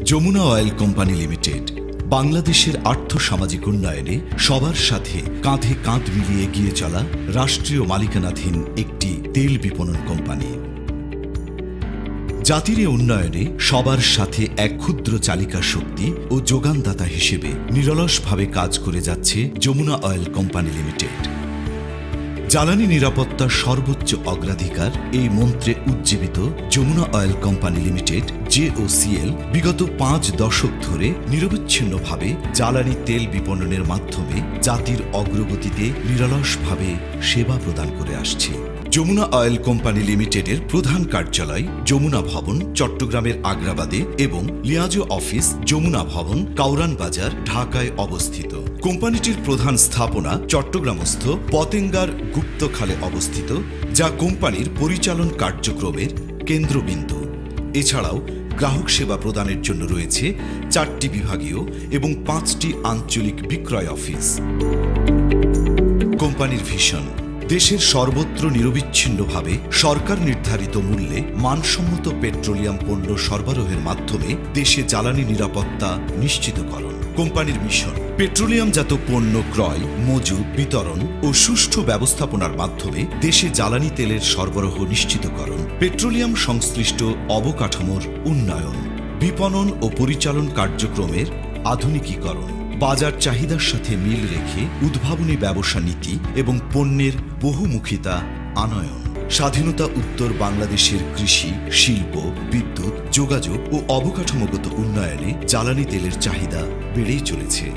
Jamuna oil company limited বাংলাদেশের আর্থ-সামাজিক উন্নয়নে সবার সাথে কাঁধে কাঁধ মিলিয়ে এগিয়ে চলা রাষ্ট্রীয় মালিকানাধীন একটি তেল বিপণন কোম্পানি। জাতির উন্নয়নে সবার সাথে এক ক্ষুদ্র চালিকা শক্তি ও যোগানদাতা হিসেবে নিরলসভাবে কাজ করে যাচ্ছে যমুনা অয়েল কোম্পানি লিমিটেড। জ্বালানি নিরাপত্তার সর্বোচ্চ অগ্রাধিকার এই মন্ত্রে উজ্জীবিত Jamuna oil company limited JOCL বিগত ৫ দশক ধরে নিরবচ্ছিন্নভাবে জ্বালানি তেল বিপণনের মাধ্যমে জাতির অগ্রগতিতে নিরলসভাবে সেবা প্রদান করে আসছে। যমুনা অয়েল কোম্পানি লিমিটেডের প্রধান কার্যালয় যমুনা ভবন চট্টগ্রামের আগ্রাবাদে এবং লিয়াজো অফিস যমুনা ভবন কাউরান বাজার ঢাকায় অবস্থিত। কোম্পানিটির প্রধান স্থাপনা চট্টগ্রামস্থ পতেঙ্গার গুপ্তখালে অবস্থিত, যা কোম্পানির পরিচালন কার্যক্রমের কেন্দ্রবিন্দু। এছাড়াও গ্রাহক সেবা প্রদানের জন্য রয়েছে ৪টি বিভাগীয় এবং ৫টি আঞ্চলিক বিক্রয় অফিস। কোম্পানির ভিশন: দেশের সর্বত্র নিরবিচ্ছিন্নভাবে সরকার নির্ধারিত মূল্যে মানসম্মত পেট্রোলিয়াম পণ্য সরবরাহের মাধ্যমে দেশে জ্বালানি নিরাপত্তা নিশ্চিতকরণ। কোম্পানির মিশন: পেট্রোলিয়ামজাত পণ্য ক্রয়, মজুত, বিতরণ ও সুষ্ঠু ব্যবস্থাপনার মাধ্যমে দেশে জ্বালানি তেলের সরবরাহ নিশ্চিতকরণ। পেট্রোলিয়াম সংশ্লিষ্ট অবকাঠামোর উন্নয়ন, বিপণন ও পরিচালন কার্যক্রমের আধুনিকীকরণ, বাজার চাহিদার সাথে মিল রেখে উদ্ভাবনী ব্যবসা নীতি এবং পণ্যের বহুমুখিতা আনয়ন। স্বাধীনতা উত্তর বাংলাদেশের কৃষি, শিল্প, বিদ্যুৎ, যোগাযোগ ও অবকাঠামোগত উন্নয়নে জ্বালানি তেলের চাহিদা বেড়েই চলেছে।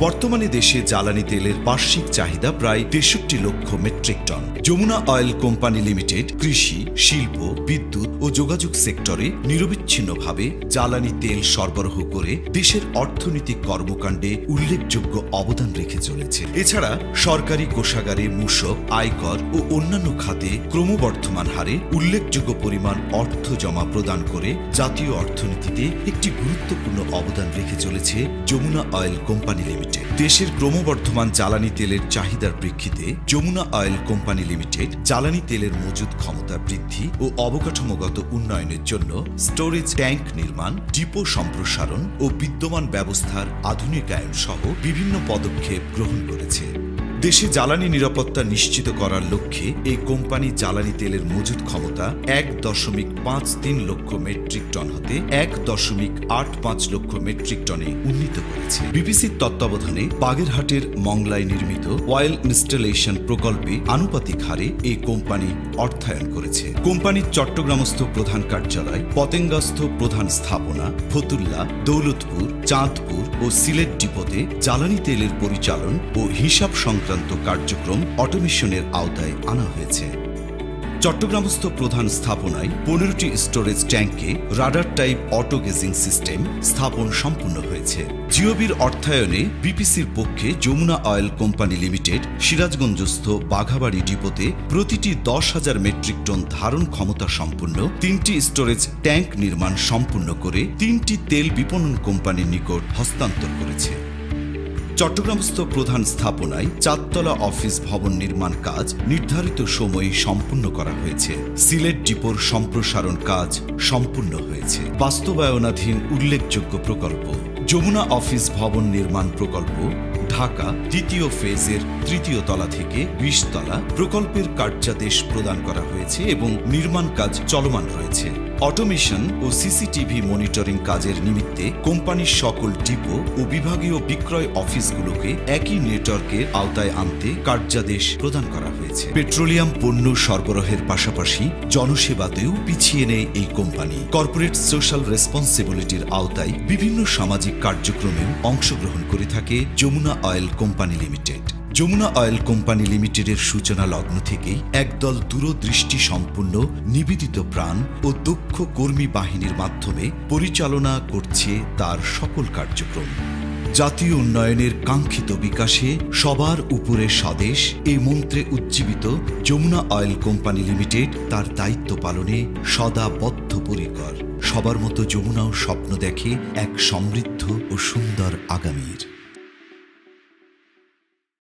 বর্তমানে দেশে জ্বালানি তেলের বার্ষিক চাহিদা প্রায় ৬৩ লক্ষ metric ton. Jamuna oil company limited কৃষি, শিল্প, বিদ্যুৎ ও যোগাযোগ সেক্টরে নিরবিচ্ছিন্নভাবে জ্বালানি তেল সরবরাহ করে দেশের অর্থনৈতিক কর্মকাণ্ডে উল্লেখযোগ্য অবদান রেখে চলেছে। এছাড়া সরকারি কোষাগারে মূসক, আয়কর ও অন্যান্য খাতে ক্রমবর্ধমান হারে উল্লেখযোগ্য পরিমাণ অর্থ জমা প্রদান করে জাতীয় অর্থনীতিতে একটি গুরুত্বপূর্ণ অবদান রেখে চলেছে যমুনা অয়েল কোম্পানি লিমিটেড। দেশের ক্রমবর্ধমান জ্বালানি তেলের চাহিদার প্রেক্ষিতে যমুনা অয়েল কোম্পানি লিমিটেড জ্বালানি তেলের মজুত ক্ষমতা বৃদ্ধি ও অবকাঠামোগত উন্নয়নের জন্য স্টোরেজ ট্যাঙ্ক নির্মাণ, ডিপো সম্প্রসারণ ও বিদ্যমান ব্যবস্থার আধুনিকায়ন সহ বিভিন্ন পদক্ষেপ গ্রহণ করেছে। দেশে জ্বালানি নিরাপত্তা নিশ্চিত করার লক্ষ্যে এই কোম্পানি জ্বালানি তেলের মজুত ক্ষমতা ১.৫৩ লক্ষ মেট্রিক টন হতে ১.৮৫ লক্ষ মেট্রিক টনে উন্নীত করেছে। বিপিসির তত্ত্বাবধানে বাগেরহাটের মংলায় নির্মিত অয়েল ইনস্টলেশন প্রকল্পে আনুপাতিক হারে এই কোম্পানি অর্থায়ন করেছে। কোম্পানির চট্টগ্রামস্থ প্রধান কার্যালয়, পতেঙ্গাস্থ প্রধান স্থাপনা, ফতুল্লা, দৌলতপুর, চাঁদপুর ও সিলেট ডিপোতে জ্বালানি তেলের পরিচালন ও হিসাব সংক্রান্ত কার্যক্রম অটোমেশনের আওতায় আনা হয়েছে। চট্টগ্রামস্থ প্রধান স্থাপনায় ১৫টি স্টোরেজ ট্যাঙ্কে radar type auto gauging system স্থাপন সম্পূর্ণ হয়েছে। জিওবির অর্থায়নে বিপিসির পক্ষে যমুনা অয়েল কোম্পানি লিমিটেড সিরাজগঞ্জস্থ বাঘাবাড়ি ডিপোতে প্রতিটি ১০,০০০ মেট্রিক টন ধারণ ক্ষমতা সম্পন্ন ৩টি স্টোরেজ ট্যাঙ্ক নির্মাণ সম্পূর্ণ করে ৩টি তেল বিপণন কোম্পানির নিকট হস্তান্তর করেছে। চট্টগ্রামস্থ প্রধান স্থাপনায় ৪তলা অফিস ভবন নির্মাণ কাজ নির্ধারিত সময়ে সম্পূর্ণ করা হয়েছে। সিলেট ডিপোর সম্প্রসারণ কাজ সম্পূর্ণ হয়েছে। বাস্তবায়নাধীন উল্লেখযোগ্য প্রকল্প: যমুনা অফিস ভবন নির্মাণ প্রকল্প, ঢাকা ২য় ফেজের ৩য় তলা থেকে ২০ তলা প্রকল্পের কার্যাদেশ প্রদান করা হয়েছে এবং নির্মাণ কাজ চলমান রয়েছে। অটোমেশন ও সিসিটিভি মনিটরিং কাজের নিমিত্তে কোম্পানির সকল ডিপো ও বিভাগীয় বিক্রয় অফিসগুলোকে একই নেটওয়ার্কের আওতায় আনতে কার্যাদেশ প্রদান করা হয়েছে। পেট্রোলিয়াম পণ্য সরবরাহের পাশাপাশি জনসেবাতেও পিছিয়ে নেই এই কোম্পানি। কর্পোরেট সোশ্যাল রেসপন্সিবিলিটির আওতায় বিভিন্ন সামাজিক কার্যক্রমেও অংশগ্রহণ করে থাকে Jamuna oil company limited. Jamuna oil company লিমিটেডের সূচনা লগ্ন থেকেই একদল দূরদৃষ্টি সম্পন্ন নিবেদিত প্রাণ ও দক্ষ কর্মী বাহিনীর মাধ্যমে পরিচালনা করছে তার সকল কার্যক্রম। জাতীয় উন্নয়নের কাঙ্ক্ষিত বিকাশে সবার উপরে স্বদেশ এই মন্ত্রে উজ্জীবিত যমুনা অয়েল কোম্পানি লিমিটেড তার দায়িত্ব পালনে সদা বদ্ধপরিকর। সবার মতো যমুনাও স্বপ্ন দেখে এক সমৃদ্ধ ও সুন্দর আগামীর।